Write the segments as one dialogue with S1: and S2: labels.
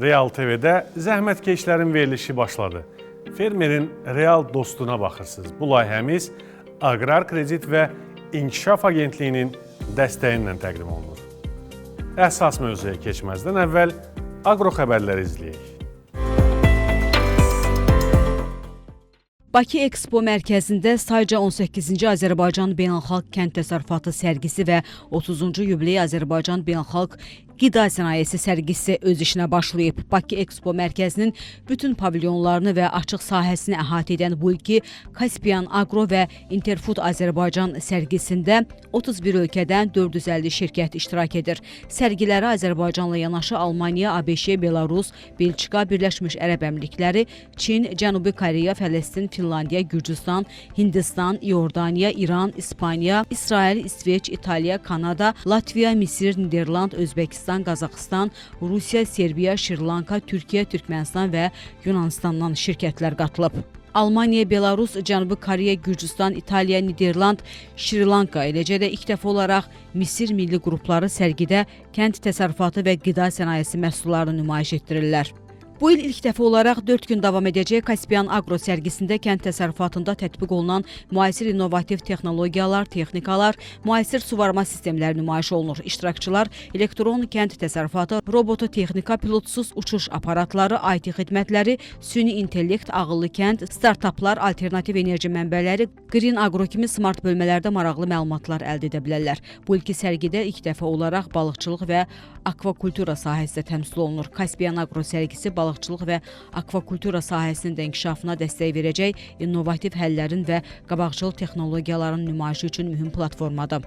S1: Real TV-də zəhmətkeşlərin verilişi başladı. Fermerin real dostuna baxırsınız. Bu layihəmiz Aqrar Kredit və İnkişaf Agentliyinin dəstəyi ilə təqdim olunur. Əsas mövzuya keçməzdən əvvəl aqro xəbərləri izləyək.
S2: Bakı Ekspo mərkəzində sayca 18-ci Azərbaycan Beynəlxalq Kənd Təsərrüfatı sərgisi və 30-cu Yubiley Azərbaycan Beynəlxalq Qida Sənayesi sərgisi öz işinə başlayıb. Bakı Ekspo mərkəzinin bütün pavilyonlarını və açıq sahəsini əhatə edən bu ilki Kaspian Agro və Interfood Azərbaycan sərgisində 31 ölkədən 450 şirkət iştirak edir. Sərgilərə Azərbaycanla yanaşı Almaniya, ABŞ, Belarus, Belçika, Birləşmiş Ərəb Əmirlikləri, Çin, Cənubi Koreya, Fələstin, Finlandiya, Gürcüstan, Hindistan, İordaniya, İran, İspaniya, İsrail, İsveç, İtaliya, Kanada, Latviya, Misir, Niderland, Özbəkistan, Qazaxıstan, Rusiya, Serbiya, Şri-Lanka, Türkiyə, Türkmənistan və Yunanistandan şirkətlər qatılıb. Almaniya, Belarus, Cənubi Koreya, Gürcüstan, İtaliya, Niderland, Şri-Lanka, eləcə də ilk dəfə olaraq Misir milli qrupları sərgidə kənd təsərrüfatı və qida sənayesi məhsullarını nümayiş etdirirlər. Bu il ilk dəfə olaraq 4 gün davam edəcək Kaspian Agro sərgisində kənd təsərrüfatında tətbiq olunan müasir innovativ texnologiyalar, texnikalar, müasir suvarma sistemləri nümayiş olunur. İştirakçılar elektron kənd təsərrüfatı, robototexnika, pilotsuz uçuş aparatları, IT xidmətləri, süni intellekt, ağıllı kənd, startaplar, alternativ enerji mənbələri, Green Agro kimi smart bölmələrdə maraqlı məlumatlar əldə edə bilərlər. Bu ilki sərgidə ilk dəfə olaraq balıqçılıq və akvakultura sahəsində təmsil olunur. Kaspian Agro sərgisi balıqçılıq və akvakultura sahəsinin də inkişafına dəstək verəcək innovativ həllərin və qabaqcıl texnologiyaların nümayişi üçün mühüm platformadır.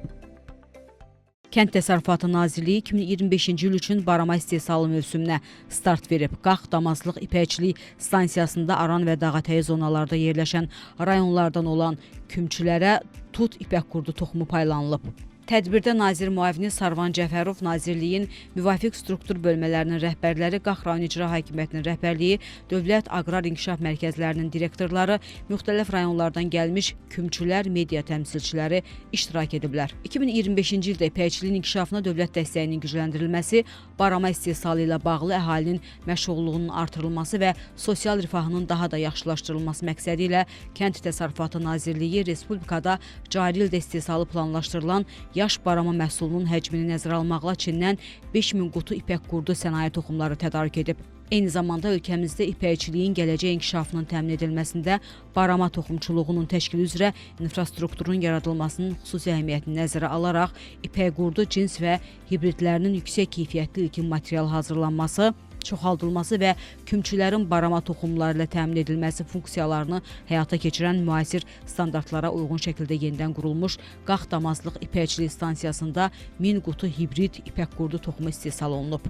S2: Kənd Təsərrüfatı Nazirliyi 2025-ci il üçün barama istehsalı mövsümünə start verib. Qax, Damazlıq, İpəkçilik stansiyasında aran və dağətəyi zonalarda yerləşən rayonlardan olan kümçülərə tut ipək qurdu toxumu paylanılıb. Tədbirdə Nazir Müavini Sarvan Cəfərov, Nazirliyin müvafiq struktur bölmələrinin rəhbərləri, Qax rayon icra hakimiyyətinin rəhbərliyi, Dövlət Aqrar İnkişaf Mərkəzlərinin direktorları, müxtəlif rayonlardan gəlmiş kümçülər, media təmsilçiləri iştirak ediblər. 2025-ci ildə ipəkçiliyin inkişafına dövlət dəstəyinin gücləndirilməsi, barama istehsalı ilə bağlı əhalinin məşğulluğunun artırılması və sosial rifahının daha da yaxşılaşdırılması məqsədi ilə Kənd Təsərrüfatı Nazirliyi Respublikada cari ildə istehsalı planlaşdırılan yaş barama məhsulunun həcmini nəzərə almaqla Çindən 5000 qutu ipək qurdu sənaye toxumları tədarük edib. Eyni zamanda ölkəmizdə ipəkçiliyin gələcək inkişafının təmin edilməsində barama toxumçuluğunun təşkili üzrə infrastrukturun yaradılmasının xüsusi əhəmiyyətini nəzərə alaraq ipək qurdu cins və hibridlərinin yüksək keyfiyyətli ilkin material hazırlanması, çoxaldılması və kümçülərin barama toxumları ilə təmin edilməsi funksiyalarını həyata keçirən müasir standartlara uyğun şəkildə yenidən qurulmuş Qax Damazlıq İpəkçilik stansiyasında 1000 qutu hibrid ipək qurdu toxumu istehsal olunub.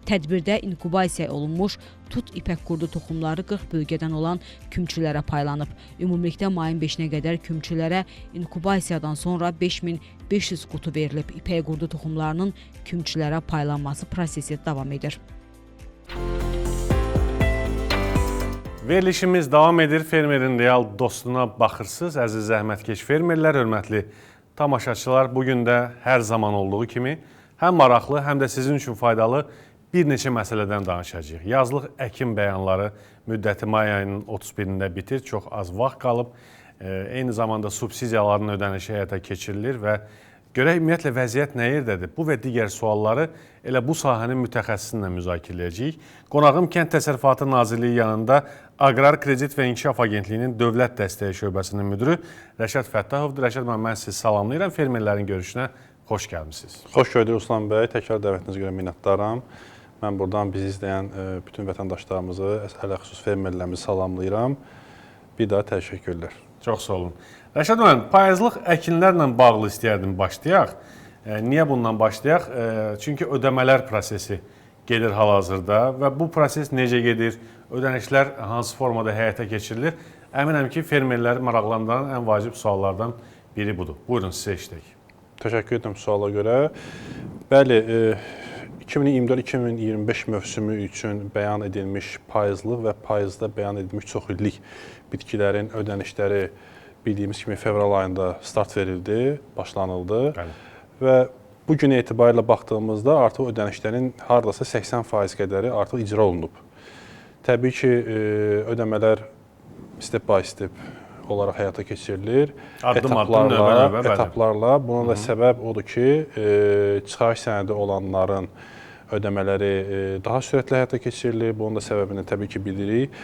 S2: Tədbirdə inkubasiya olunmuş tut ipək qurdu toxumları 40 bölgədən olan kümçülərə paylanıb. Ümumilikdə mayın 5-nə qədər kümçülərə inkubasiyadan sonra 5500 qutu verilib. İpək qurdu toxumlarının kümçülərə paylanması prosesi davam edir.
S1: Verilişimiz davam edir. Fermerin real dostuna baxırsınız. Əziz zəhmətkeş fermerlər, hörmətli tamaşaçılar, bugün də hər zaman olduğu kimi həm maraqlı, həm də sizin üçün faydalı bir neçə məsələdən danışacağıq. Yazlıq əkin bəyanları müddəti may ayının 31-də bitir. Çox az vaxt qalıb. Eyni zamanda subsidiyaların ödənişi həyata keçirilir və görək ümumiyyətlə vəziyyət nə yerdədir? Bu və digər sualları elə bu sahənin mütəxəssisinlə müzakirələyəcəyik. Qonağım Kənd Təsərrüfatı Nazirliyi yanında Aqrar Kredit və İnkişaf Agentliyinin Dövlət Dəstəyi Şöbəsinin müdürü Rəşad Fəttahovdur. Rəşad müəllim, mən sizi salamlayıram. Fermerlərin görüşünə xoş gəlmisiniz.
S3: Xoş gördük Ruslan bəy. Təkrar dəvətiniz görə minnətdaram. Mən buradan bizi izləyən bütün vətəndaşlarımızı, ələlxüsus fermerlərimizi salamlayıram. Bir daha təşəkkürlər.
S1: Çox sağ olun. Rəşad müəllim, payızlıq əkinlərlə bağlı istəyərdim başlayaq. Niyə bundan başlayaq? Çünki ödəmələr prosesi gedir hal-hazırda və bu proses necə gedir? Ödənişlər hansı formada həyata keçirilir? Əminəm ki, fermerləri maraqlandıran ən vacib suallardan biri budur. Buyurun, sizə işləyək.
S3: Təşəkkür edirəm suala görə. Bəli, 2024-2025 mövsümü üçün bəyan edilmiş payızlıq və payızda bəyan edilmiş çox illik bitkilərin ödənişləri bildiyimiz kimi fevral ayında start verildi, başlanıldı. Bəli. Və bu bu gün etibarilə baxdığımızda artıq ödənişlərin hardasa 80% qədəri artıq icra olunub. Təbii ki, ödəmələr step by step olaraq həyata keçirilir.
S1: Addım-addım, növbə-növbə, bəli.
S3: Etaplarla. Buna da səbəb odur ki, çıxarış sənədi olanların ödəmələri daha sürətli həyata keçirilir. Bunun da səbəbini təbii ki, bilirik.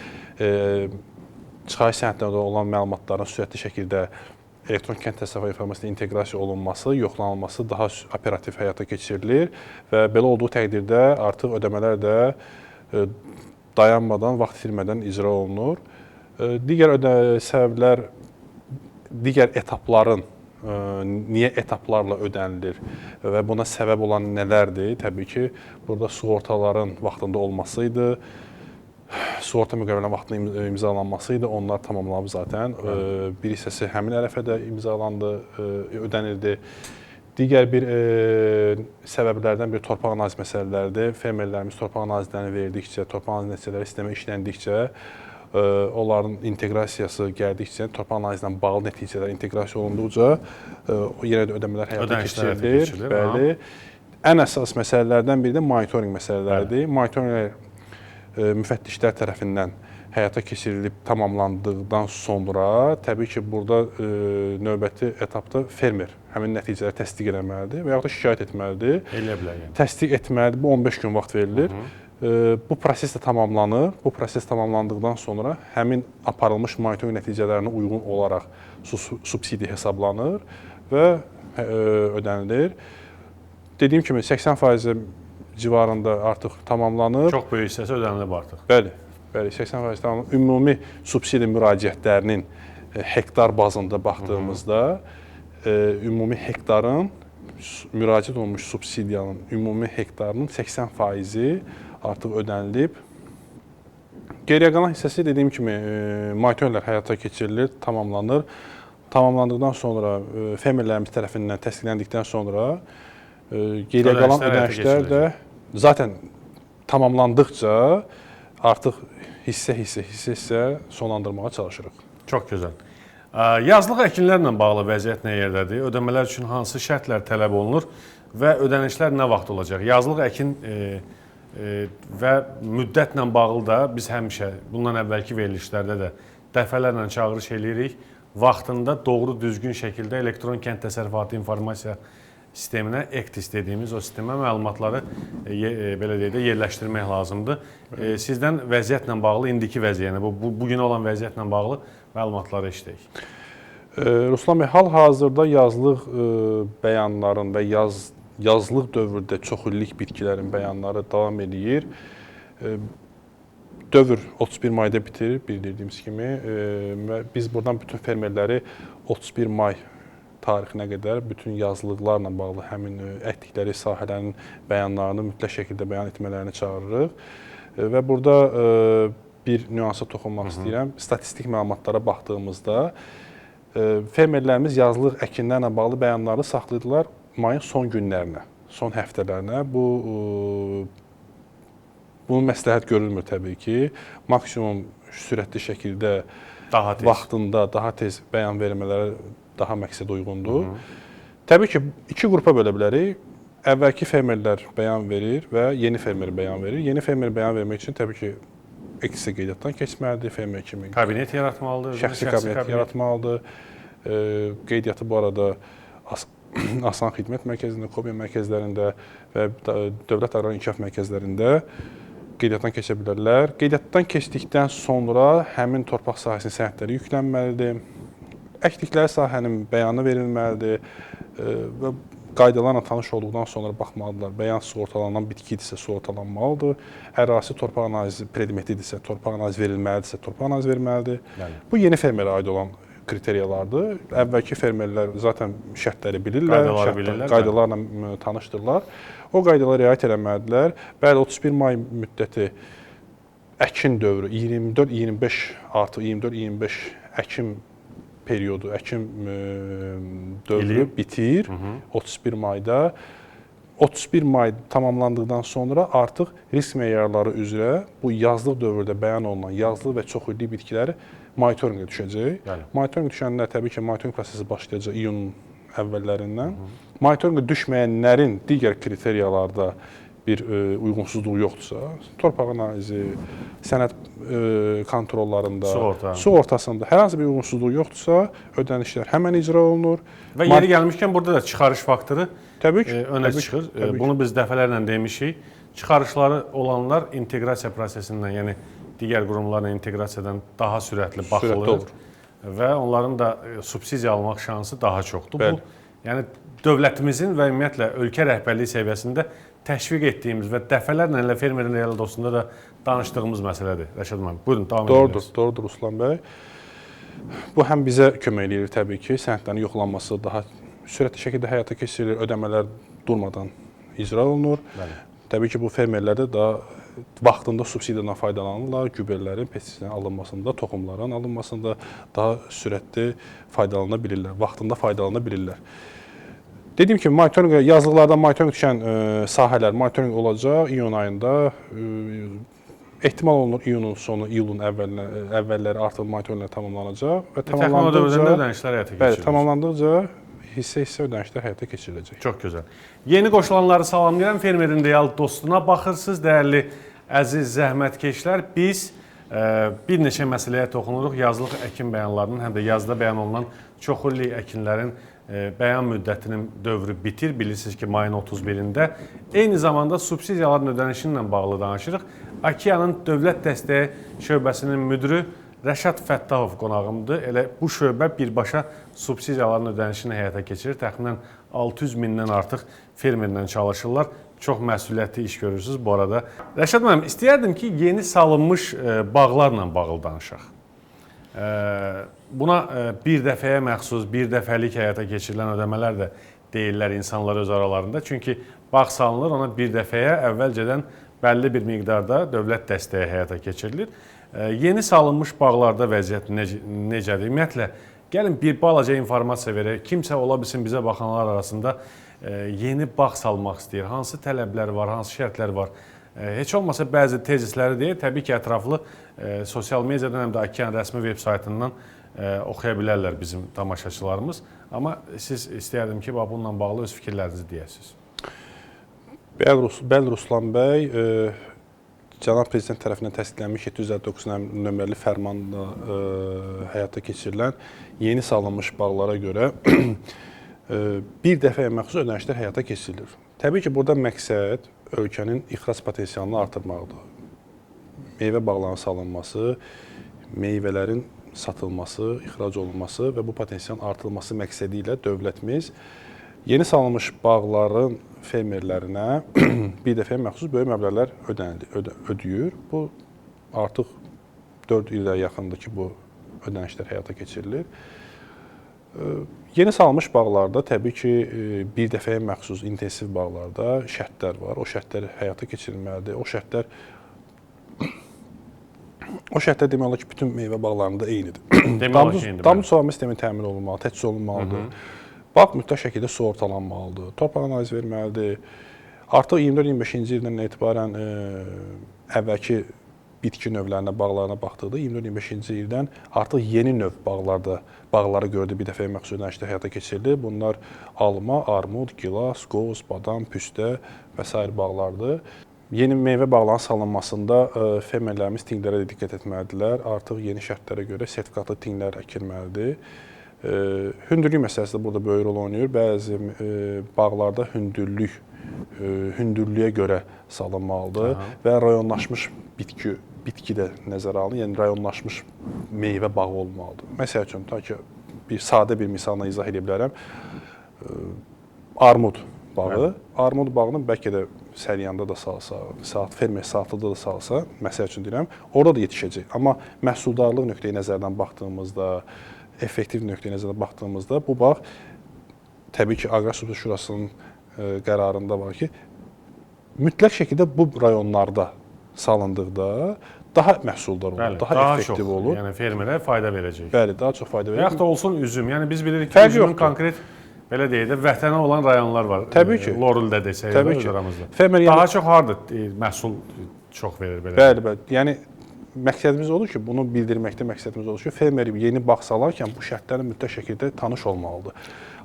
S3: Çıxarış sənədlərində olan məlumatların sürətli şəkildə elektron kənd təsərrüfatı informasiyasına inteqrasiya olunması, yoxlanılması daha operativ həyata keçirilir və belə olduğu təqdirdə artıq ödəmələr də dayanmadan, vaxt itirmədən icra olunur. Digər səbəblər, digər etapların niyə etaplarla ödənilir və buna səbəb olan nələrdir? Təbii ki, burada sığortaların vaxtında olmasıydı, sığorta müqavilələrinin vaxtında imzalanmasıydı. Onlar tamamlanıb zaten. Bir hissəsi həmin ərəfədə imzalandı, ödənildi. Digər bir səbəblərdən bir torpaq analiz məsələləridir. Fermerlərimiz torpaq analizlərini verdikcə, torpaq analiz nəticələri sistemə işləndikcə, onların inteqrasiyası gəldikcə, torpaq analizlə bağlı nəticələr inteqrasiya olunduqca yenə də ödəmələr həyata keçirilir. Bəli. Ən əsas məsələlərdən biri də monitorinq məsələləridir. Monitorinq müfəttişlər tərəfindən həyata keçirilib tamamlandıqdan sonra təbii ki, burada növbəti etapda fermer həmin nəticələri təsdiq etməlidir və yaxud da şikayət etməlidir.
S1: Eləyə bilər yəni.
S3: Təsdiq etməlidir. Bu 15 gün vaxt verilir. Bu proses də tamamlanır. Bu proses tamamlandıqdan sonra həmin aparılmış monitorinq nəticələrinə uyğun olaraq subsidiya hesablanır və ödənilir. Dediyim kimi 80% civarında artıq tamamlanır.
S1: Çox böyük hissəsi ödənilib artıq.
S3: Bəli, 80% tamamlanır. Ümumi subsidiya müraciətlərinin hektar bazında baxdığımızda ümumi hektarın müraciət olunmuş subsidiyanın ümumi hektarının 80%-i artıq ödənilib. Geriyə qalan hissəsi dediyim kimi monitorinqlər həyata keçirilir, tamamlanır. Tamamlandıqdan sonra fermerlərimiz tərəfindən təsdiqləndikdən sonra geriyə qalan ödənişlər də zaten tamamlandıqca artıq hissə sonlandırmağa çalışırıq.
S1: Çox gözəl. Yazlıq əkinlərlə bağlı vəziyyət nə yerdədir? Ödəmələr üçün hansı şərtlər tələb olunur və ödənişlər nə vaxt olacaq? Yazlıq əkin və müddətlə bağlı da biz həmişə bundan əvvəlki verilişlərdə də dəfələrlə çağırış edirik. Vaxtında doğru düzgün şəkildə elektron kənd təsərrüfatı informasiya sisteminə ECTIS dediyimiz o sistemə məlumatları belə deyək də yerləşdirmək lazımdır. Sizdən vəziyyətlə bağlı indiki vəziyyəni, bugün olan vəziyyətlə bağlı məlumatları eşidək.
S3: Ruslan bəy, hal-hazırda yazlıq bəyanların və yazlıq dövrdə çoxillik bitkilərin bəyanları davam edir. Dövr 31 mayda bitir, bildirdiyimiz kimi. Biz buradan bütün fermerləri 31 may tarixinə qədər bütün yazılıqlarla bağlı həmin əkdikləri sahələrin bəyanlarını mütləq şəkildə bəyan etmələrini çağırırıq. Və burada bir nüansa toxunmaq istəyirəm. Statistik məlumatlara baxdığımızda fermerlərimiz yazılıq əkinlərlə bağlı bəyanları saxlayırlar mayın son günlərinə, son həftələrinə. Bunun məsləhət görülmür təbii ki. Maksimum sürətli şəkildə vaxtında daha tez bəyan vermələri daha məqsəd uyğundur. Təbii ki, iki qrupa bölə bilərik. Əvvəlki fermerlər bəyan verir və yeni fermer bəyan verir. Yeni fermer bəyan vermək üçün təbii ki, ECTIS qeydiyyatdan keçməlidir. Fermer kimi
S1: kabinet yaratmalıdır.
S3: Şəxsi kabinet yaratmalıdır. Qeydiyyatı bu arada Asan Xidmət Mərkəzində, Kobiya mərkəzlərində və Dövlət Aqrar İnkişaf mərkəzlərində qeydiyyatdan keçə bilərlər. Qeydiyyatdan keçdikdən sonra həmin torpaq sahəsinin sənədləri yüklənməlidir. Əkdikləri sahənin bəyanı verilməlidir və qaydalarla tanış olduqdan sonra baxmalıdırlar. Bəyan sığortalanan bitki idisə sığortalanmalıdır. Ərazi torpaq analizi predmetidirsə, torpaq analizi verilməlidirsə, torpaq analizi verilməlidir. Bu yeni fermerə aid olan kriteriyalardır. Əvvəlki fermerlər zaten şərtləri bilirlər, qaydalarla tanışdırlar. O qaydalara riayət eləməlidirlər. Bəli, 31 may müddəti əkin dövrü 24-25 artı 24-25 əkin periodu, əkin dövrü bitir 31 mayda. 31 may tamamlandıqdan sonra artıq risk meyarları üzrə bu yazlıq dövrdə bəyan olunan yazlıq və çoxillik bitkiləri monitorinqə düşəcək. Monitorinq düşəndə təbii ki, monitorinq prosesi başlayacaq iyunun əvvəllərindən. Monitorinqə düşməyənlərin digər kriteriyalarda bir uyğunsuzluğu yoxdursa, torpaq analizi, sənəd kontrollarında, sığortasında hər hansı bir uyğunsuzluğu yoxdursa, ödənişlər həmən icra olunur.
S1: Və yeri gəlmişkən burada da çıxarış faktoru
S3: Təbii ki,
S1: önə çıxır. Bunu biz dəfələrlə demişik. Çıxarışları olanlar inteqrasiya prosesindən, yəni digər qurumlarla inteqrasiyadan daha sürətli baxılır və onların da subsidiya almaq şansı daha çoxdur.
S3: Bəli.
S1: Bu, yəni dövlətimizin və ümumiyyətlə ölkə rəhbərliyi səviyyəsində təşviq etdiyimiz və dəfələrlə elə fermerin real dostunda da danışdığımız məsələdir. Rəşad müəllim, buyurun davam edin.
S3: Doğrudur Ruslan bəy. Bu həm bizə kömək eləyir təbii ki, sənədlərin yoxlanması daha sürətli şəkildə həyata keçirilir, ödəmələr durmadan icra olunur.
S1: Bəli.
S3: Təbii ki, bu fermerlər də vaxtında subsidiyadan faydalanırlar, gübrələrin, pestisidlərin alınmasında, toxumların alınmasında daha sürətli faydalana bilirlər, vaxtında faydalana bilirlər. Dediyim kimi, monitorinq yazılıqlarda monitorinq düşən sahələr monitorinq olacaq iyun ayında. Ehtimal olunur iyunun sonu, iyulun əvvəlləri artıq monitorinqlər tamamlanacaq və tamamlandıqca hissə-hissə ödənişlər həyata keçiriləcək.
S1: Çox gözəl. Yeni qoşulanları salamlayan fermerin real dostuna baxırsınız, dəyərli əziz zəhmətkeşlər. Biz bir neçə məsələyə toxunuruq. Yazılıq əkin bəyanlarının, həm də yazıda bəyan olunan çoxillik əkinlərin bəyan müddətinin dövrü bitir. Bilirsiniz ki, mayın 31-də. Eyni zamanda subsidiyaların ödənişi ilə bağlı danışırıq. Akiyanın Dövlət Dəstəyi şöbəsinin müdürü Rəşad Fəttahov qonağımdır. Elə bu şöbə birbaşa subsidiyaların ödənişini həyata keçirir. Təxminən 600 mindən artıq fermerlə çalışırlar. Çox məsuliyyətli iş görürsünüz bu arada. Rəşad müəllim, istəyərdim ki, yeni salınmış bağlarla bağlı danışaq. Buna bir dəfəyə məxsus, bir dəfəlik həyata keçirilən ödəmələr də deyirlər insanlar öz aralarında. Çünki bağ salınır, ona bir dəfəyə əvvəlcədən bəlli bir miqdarda dövlət dəstəyi həyata keçirilir. Yeni salınmış bağlarda vəziyyət necədir? Ümumiyyətlə, gəlin bir balaca informasiya verək. Kimsə ola bilsin bizə baxanlar arasında yeni bağ salmaq istəyir. Hansı tələblər var, hansı şərtlər var? Heç olmasa bəzi tezisləri deyir. Təbii ki, ətraflı sosial mediadan həm də Akiyan rəsmi veb saytından oxuya bilərlər bizim tamaşaçılarımız. Amma siz istəyərdim ki, bununla bağlı öz fikirlərinizi deyəsiniz.
S3: Bəli, Ruslan bəy, Cənab Prezident tərəfindən təsdiqlənmiş 759 nömrəli fərmanla həyata keçirilən yeni salınmış bağlara görə bir dəfəyə məxsus ödənişlər həyata keçirilir. Təbii ki, burada məqsəd ölkənin ixrac potensialını artırmaqdır. Meyvə bağlarının salınması, meyvələrin satılması, ixrac olunması və bu potensialın artırılması məqsədi ilə dövlətimiz yeni salınmış bağların fermerlərinə bir dəfəyə məxsus böyük məbləğlər ödəyir. Bu artıq 4 ilə yaxındır ki, bu ödənişlər həyata keçirilir. Yeni salınmış bağlarda təbii ki, bir dəfəyə məxsus intensiv bağlarda şərtlər var. O şərtlər həyata keçirilməlidir. O şərtlər demək olar ki, bütün meyvə bağlarında eynidir. Damcı suvarma sistemi təmin olunmalı, təchiz olunmalıdır. Bağ mütləq şəkildə sığortalanmalıdır, torpaq analizi verməlidir. Artıq 24-25-ci ildən etibarən əvvəlki bitki növlərinə, bağlarına baxdıqda 24-25-ci ildən artıq yeni növ bağlara görə də bir dəfəyə məxsus ödənişlər həyata keçirilir. Bunlar alma, armud, gilas, qoz, badam, püstə və s. bağlardır. Yeni meyvə bağlarının salınmasında fermerlərimiz tinqlərə də diqqət etməlidirlər. Artıq yeni şərtlərə görə sertifikatlı tinqlər əkilməlidir. Hündürlük məsələsi də burada böyük rol oynayır. Bəzi bağlarda hündürlüyə görə salınmalıdır və rayonlaşmış bitki də nəzərə alınır. Yəni rayonlaşmış meyvə bağı olmalıdır. Məsəl üçün, ta ki bir sadə bir misalla izah edə bilərəm. Armud bağı. Armud bağını bəlkə də Səryanda da salsa, fermer saatlıda da salsa, məsəl üçün deyirəm, orada da yetişəcək. Amma məhsuldarlıq nöqteyi nəzərdən baxdığımızda, effektiv nöqteyi nəzərdən baxdığımızda bu bağ təbii ki, Aqrar Subsidiya Şurasının qərarında var ki, mütləq şəkildə bu rayonlarda salındıqda daha məhsuldar olur, daha effektiv olur.
S1: Yəni fermerə fayda verəcək.
S3: Bəli, daha çox fayda verəcək.
S1: Və yaxud da olsun üzüm. Yəni biz bilirik ki, üzümün konkret belə deyək də vətənə olan rayonlar var.
S3: Təbii ki.
S1: Loruldə desək də öz aramızda.
S3: Fermer
S1: daha çox harda məhsul çox verir belə.
S3: Bəli. Yəni məqsədimiz odur ki, bunu bildirməkdə məqsədimiz odur ki, fermer yeni bağ salarkən bu şərtlərlə mütləq şəkildə tanış olmalıdır.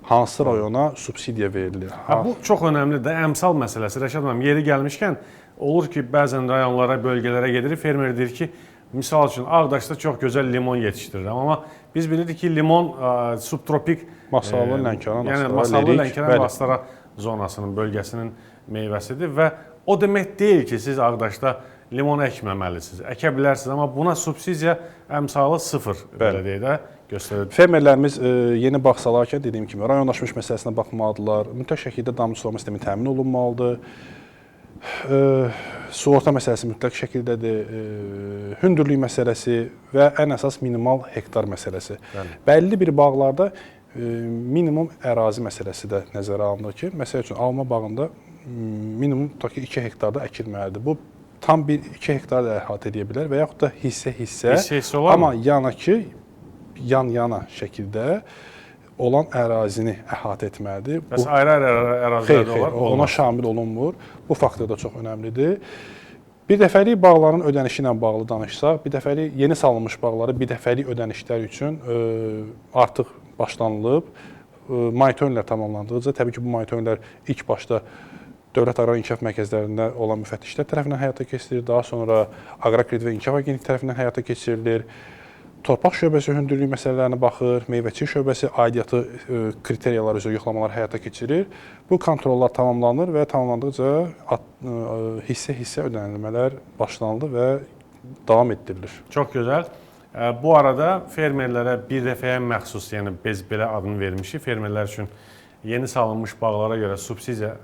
S3: Hansı rayona subsidiya verilir?
S1: Bu çox önəmlidir də, əmsal məsələsi. Rəşad müəllim, yeri gəlmişkən olur ki, bəzən rayonlara, bölgələrə gedirik, fermer deyir ki, misal üçün Ağdaşda çox gözəl limon yetişdirirəm, amma biz bilirik ki, limon subtropik
S3: Masallı, Lənkəran,
S1: yəni
S3: Astara,
S1: Masallı,
S3: Lerik,
S1: Lənkəran və Astara zonasının, bölgəsinin meyvəsidir və o demək deyil ki, siz Ağdaşda limon əkməməlisiniz. Əkə bilərsiniz, amma buna subsidiya əmsalı 0 belə deyək də göstərir.
S3: Fermerlərimiz yeni bağ salarkən dediyim kimi rayonlaşmış məsələsinə baxmalıdırlar. Mütləq şəkildə damcı sulama sistemi təmin olunmalıdır. Sığorta məsələsi mütləq şəkildədir. Hündürlük məsələsi və ən əsas minimal hektar məsələsi. Bəlli bir bağlarda minimum ərazi məsələsi də nəzərə alınır ki, məsəl üçün alma bağında minimum tutaq ki 2 hektarda əkilməlidir. Bu tam bir 2 hektar da əhatə edə bilər və yaxud da hissə-hissə, amma yan-yana şəkildə olan ərazini əhatə etməlidir.
S1: Bəs ayrı-ayrı ərazilərdə olar?
S3: Ona şamil olunmur. Bu faktor da çox önəmlidir. Bir dəfəlik bağların ödənişi ilə bağlı danışsaq, bir dəfəlik yeni salınmış bağları bir dəfəlik ödənişlər üçün artıq başlanılıb. Monitorinqlər tamamlandıqca, təbii ki, bu monitorinqlər ilk başda Dövlət Aqrar İnkişaf Mərkəzlərində olan müfəttişlər tərəfindən həyata keçirilir. Daha sonra Aqrar Kredit və İnkişaf Agentliyi tərəfindən həyata keçirilir. Torpaq şöbəsi hündürlük məsələlərinə baxır, meyvəçilik şöbəsi aidiyyatı kriteriyalar üzrə yoxlamalar həyata keçirir. Bu kontrollar tamamlanır və tamamlandıqca hissə-hissə ödənilmələr başlanılır və davam etdirilir.
S1: Çox gözəl. Bu arada fermerlərə bir dəfəyə məxsus, yəni biz belə adını vermişik, fermerlər üçün yeni salınmış bağlara görə subsidiya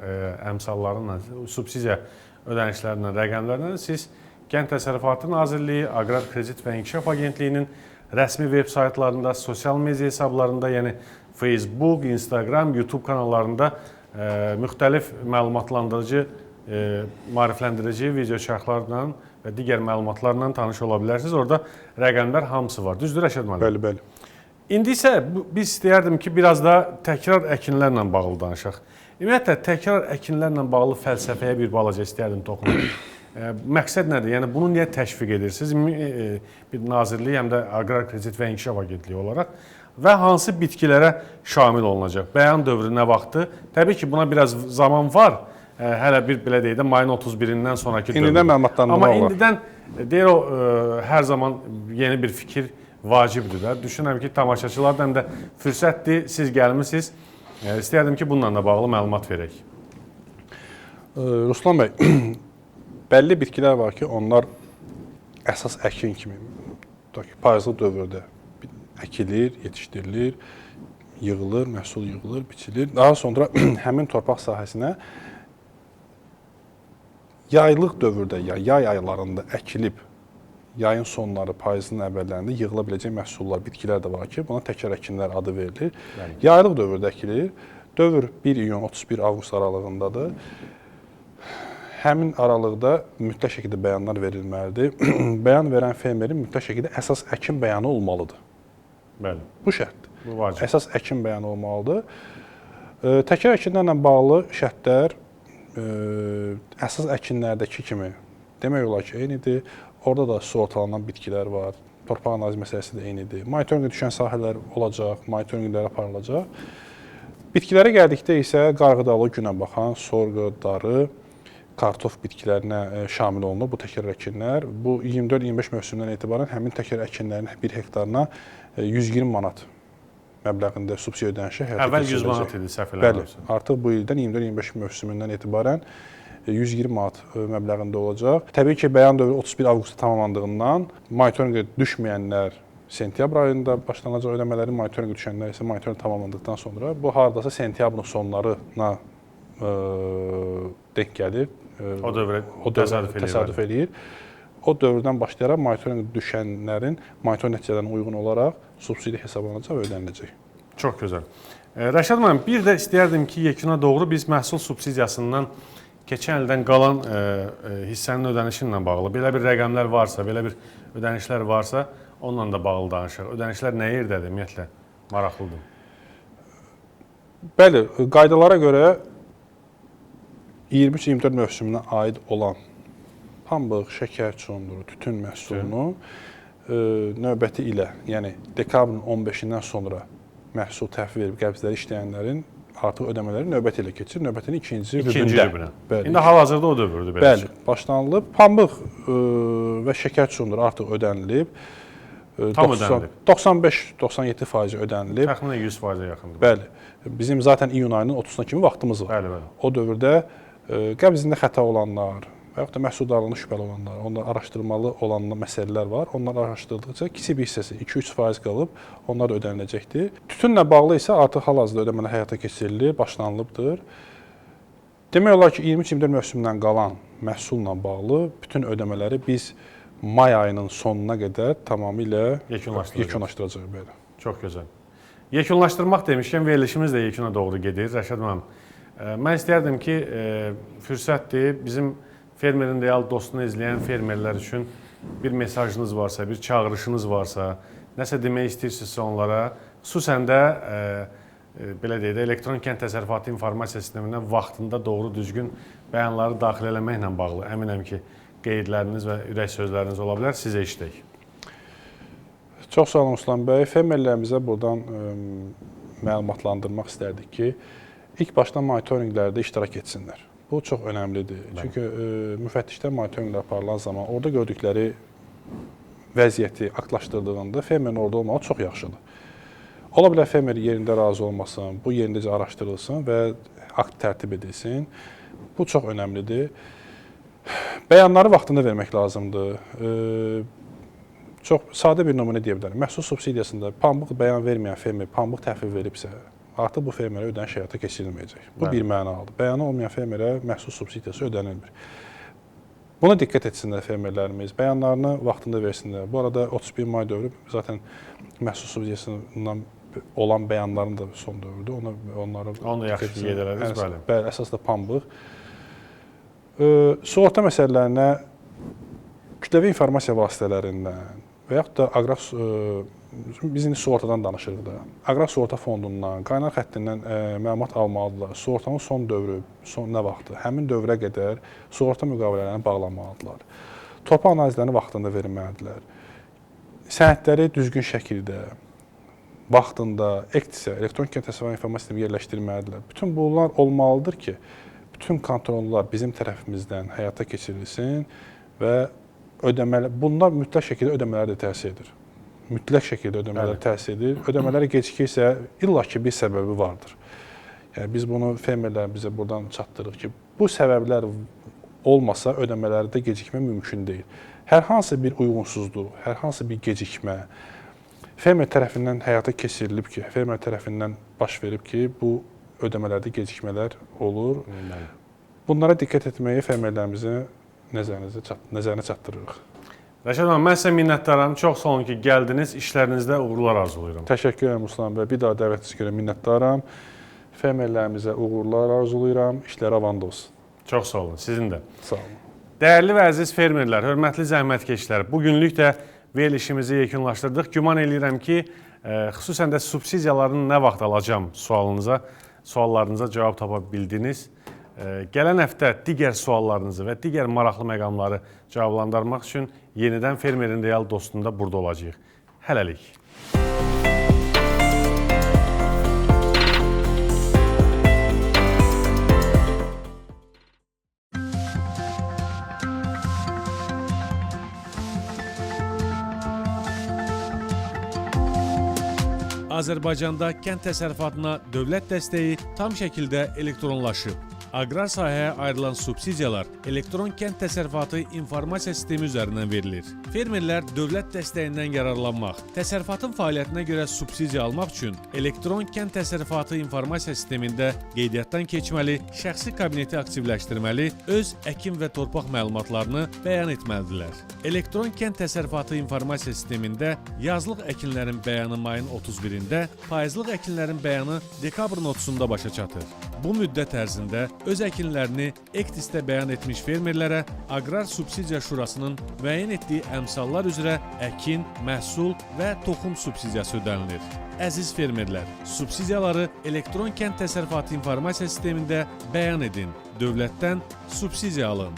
S1: əmsallarından, subsidiya ödənişlərindən, rəqəmlərindən siz Kənd Təsərrüfatı Nazirliyi, Aqrar Kredit və İnkişaf Agentliyinin rəsmi veb saytlarında, sosial media hesablarında, yəni Facebook, Instagram, YouTube kanallarında müxtəlif məlumatlandırıcı, maarifləndirici video çarxlarla və digər məlumatlarla tanış ola bilərsiniz. Orada rəqəmlər hamısı var. Düzdür Rəşad müəllim?
S3: Bəli, bəli.
S1: İndi isə biz istəyərdim ki, biraz da təkrar əkinlərlə bağlı danışaq. Ümumiyyətlə, təkrar əkinlərlə bağlı fəlsəfəyə bir balaca istəyərdim toxunum. Məqsəd nədir? Yəni, bunu niyə təşviq edirsiniz? Bir nazirlik, həm də Aqrar Kredit və İnkişaf Agentliyi olaraq və hansı bitkilərə şamil olunacaq? Bəyan dövrü nə vaxtı? Təbii ki, buna biraz zaman var. Hələ bir belə deyək də, mayın 31-dən sonraki dövrü.
S3: İndidən məlumatlandırma
S1: var.
S3: Amma
S1: indidən, deyir o, hər zaman yeni bir fikir vacibdir də. Düşünürəm ki, tamaşaçılardan da fürsətdir, siz gəlmişsiniz. İstəyərdim ki, bununla da bağlı məlumat verək.
S3: Ruslan bəy, bəlli bitkilər var ki, onlar əsas əkin kimi, payızlı dövrdə əkilir, yetişdirilir, yığılır, məhsul yığılır, biçilir. Daha sonra həmin torpaq sahəsinə yaylıq dövrdə, yay aylarında əkilib, yayın sonları, payızın əvvəllərində yığıla biləcək məhsullar, bitkilər də var ki, buna təkrar əkinlər adı verilir. Yaylıq dövrdə əkilir. Dövr 1 iyun 31 avqust aralığındadır. Həmin aralıqda mütləq şəkildə bəyanlar verilməlidir. Bəyan verən fermerin mütləq şəkildə əsas əkin bəyanı olmalıdır.
S1: Bəli.
S3: Bu şərtdir.
S1: Bu vacib.
S3: Əsas əkin bəyanı olmalıdır. Təkrar əkinlərlə bağlı şərtlər əsas əkinlərdəki kimi demək olar ki, eynidir. Orada da sığortalanan bitkilər var, torpaq analiz məsələsi də eynidir. Monitorinqə düşən sahələr olacaq, monitorinqlər aparılacaq. Bitkilərə gəldikdə isə qarğıdalı, günəbaxan, sorğu, darı, kartof bitkilərinə şamil olunur bu təkrar əkinlər. Bu 24-25 mövsümündən etibarən həmin təkrar əkinlərin 1 hektarına 120 manat məbləğində subsidiya ödənişi həyata keçiriləcək.
S1: Əvvəl 100 manat idi, səhv eləmirəmsə.
S3: Bəli, artıq bu ildən 24-25 mövsümündən etibarən 120 manat məbləğində olacaq. Təbii ki, bəyan dövrü 31 avqustda tamamlandığından monitorinqə düşməyənlər sentyabr ayında başlanacaq ödəmələrin, monitorinqə düşənlər isə monitorinq tamamlandıqdan sonra bu hardasa sentyabrın sonlarına denk gəlir.
S1: O dövrə təsadüf eləyir.
S3: O dövrdən başlayaraq monitorinqə düşənlərin monitorinq nəticələrinə uyğun olaraq subsidiya hesablanacaq və ödəniləcək.
S1: Çox gözəl. Rəşad müəllim, bir də istəyərdim ki, yekuna doğru biz məhsul subsidiyasından keçən ildən qalan hissənin ödənişi ilə bağlı belə bir rəqəmlər varsa, belə bir ödənişlər varsa, onunla da bağlı danışaq. Ödənişlər nə yerdədir, ümumiyyətlə maraqlıdır?
S3: Bəli, qaydalara görə 23-24 mövsümünə aid olan pambıq, şəkər çunduru, tütün məhsulunu növbəti ilə, yəni dekabrın 15-dən sonra məhsul təhvil verib qəbzləri işləyənlərin artıq ödəmələri növbəti ilə keçir. Növbətinin ikinci rübündə.
S1: İndi hal-hazırda o dövrdür.
S3: Bəli, başlanılıb. Pambıq və şəkər çunduru artıq ödənilib.
S1: Tam ödənilib.
S3: 95-97% ödənilib.
S1: Təxminən 100%-ə yaxındır.
S3: Bəli. Bizim zaten iyun ayının 30-na kimi vaxtımız var.
S1: Bəli.
S3: O dövrdə qəbzində xəta olanlar və yaxud da məhsuldarlığında şübhəli olanlar, onlar araşdırmalı olan məsələlər var. Onlar araşdırıldıqca kiçik bir hissəsi 2-3% qalıb, onlar da ödəniləcəkdir. Tütünlə bağlı isə artıq hal-hazırda ödəmələr həyata keçirilir, başlanılıbdır. Demək olar ki, 23-24 mövsümdən qalan məhsulla bağlı bütün ödəmələri biz may ayının sonuna qədər tamamilə yekunlaşdıracağıq. Belə.
S1: Çox gözəl. Yekunlaşdırmaq demişkən verilişimiz də yekuna doğru gedir. Rəşad müəllim, mən istərdim ki, fürsətdir, bizim fermerin real dostunu izləyən fermerlər üçün bir mesajınız varsa, bir çağırışınız varsa, nəsə demək istəyirsinizsə onlara, xüsusən də belə deyək də, elektron kənd təsərrüfatı informasiya sistemindən vaxtında doğru düzgün bəyanları daxil eləməklə bağlı əminəm ki, qeydləriniz və ürək sözləriniz ola bilər, sizə işləyək.
S3: Çox sağ olun Ruslan bəy. Fermerlərimizə buradan məlumatlandırmaq istərdik ki, ilk başdan monitorinqlərdə iştirak etsinlər. Bu çox önəmlidir. Çünki müfəttişlər monitorinqlər aparılan zaman orada gördükləri vəziyyəti aktlaşdırdığında fermerin orada olmağı çox yaxşıdır. Ola bilər fermer yerində razı olmasın, bu yerindəcə araşdırılsın və akt tərtib edilsin. Bu çox önəmlidir. Bəyanları vaxtında vermək lazımdır. Çox sadə bir nümunə deyə bilərəm. Məhsul subsidiyasında pambıq bəyan verməyən fermer pambıq təhvil veribsə, artıq bu fermerə ödəniş həyata keçirilməyəcək. Bu bir mənalıdır. Bəyanı olmayan fermerə məhsul subsidiyası ödənilmir. Buna diqqət etsinlər fermerlərimiz, bəyanlarını vaxtında versinlər. Bu arada 31 may dövrü zaten məhsul subsidiyasından olan bəyanların da son dövrüdür.
S1: Onu da yaxşı qeyd elədiniz, bəli.
S3: Bəli, əsas da pambıq. Sığorta məsələlərinə kütləvi informasiya vasitələrindən və yaxud da biz indi sığortadan danışırıq da. Aqrar sığorta fondundan, qaynar xəttindən məlumat almalıdırlar. Sığortanın son dövrü, nə vaxtı, həmin dövrə qədər sığorta müqavilələrini bağlamalıdırlar. Torpaq analizlərini vaxtında verməlidirlər. Sənədləri düzgün şəkildə, vaxtında, EKTİS-ə, elektron kənd təsərrüfatı informasiya sistemi yerləşdirməlidirlər. Bütün bunlar olmalıdır ki, bütün kontrollar bizim tərəfimizdən həyata keçirilsin və bunlar mütləq şəkildə ödəmələrə də təsir edir. Mütləq şəkildə ödəmələr təsir edir. Ödəmələr gecikirsə, illaki bir səbəbi vardır. Yəni, biz bunu fermerlərimizə buradan çatdırırıq ki, bu səbəblər olmasa ödəmələrdə gecikmə mümkün deyil. Hər hansı bir uyğunsuzluq, hər hansı bir gecikmə fermer tərəfindən həyata keçirilib ki, fermer tərəfindən baş verib ki, bu ödəmələrdə gecikmələr olur. Bunlara diqqət etməyi fermerlərimizə nəzərinə çatdırırıq.
S1: Rəşad müəllim, mən sizə minnətdaram. Çox sağ olun ki, gəldiniz. İşlərinizdə uğurlar arzulayıram.
S3: Təşəkkür edirəm Ruslan bəy. Bir daha dəvətiniz görə minnətdaram. Fermerlərimizə uğurlar arzulayıram. İşlər avanda olsun.
S1: Çox sağ olun. Sizin də.
S3: Sağ olun.
S1: Dəyərli və əziz fermerlər, hörmətli zəhmətkeşlər, bugünlük də verilişimizi yekunlaşdırdıq. Güman edirəm ki, xüsusən də subsidiyalarını nə vaxt alacam suallarınıza cavab tapa bildiniz. Gələn həftə digər suallarınızı və digər maraqlı məqamları cavablandırmaq üçün yenidən fermerin real dostunda burada olacağıq. Hələlik. Azərbaycanda kənd təsərrüfatına dövlət dəstəyi tam şəkildə elektronlaşıb. Aqrar sahəyə ayrılan subsidiyalar elektron kənd təsərrüfatı informasiya sistemi üzərindən verilir. Fermerlər dövlət dəstəyindən yararlanmaq, təsərrüfatın fəaliyyətinə görə subsidiya almaq üçün elektron kənd təsərrüfatı informasiya sistemində qeydiyyatdan keçməli, şəxsi kabineti aktivləşdirməli, öz əkin və torpaq məlumatlarını bəyan etməlidirlər. Elektron kənd təsərrüfatı informasiya sistemində yazlıq əkinlərin bəyanı mayın 31-də, payızlıq əkinlərin bəyanı dekabrın 30-da başa çatır. Bu müddət ərzində öz əkinlərini EKTİS-də bəyan etmiş fermerlərə Aqrar Subsidiya Şurasının müəyyən etdiyi əmsallar üzrə əkin, məhsul və toxum subsidiyası ödənilir. Əziz fermerlər, subsidiyaları elektron kənd təsərrüfatı informasiya sistemində bəyan edin. Dövlətdən subsidiya alın.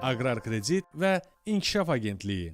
S1: Aqrar Kredit və İnkişaf Agentliyi.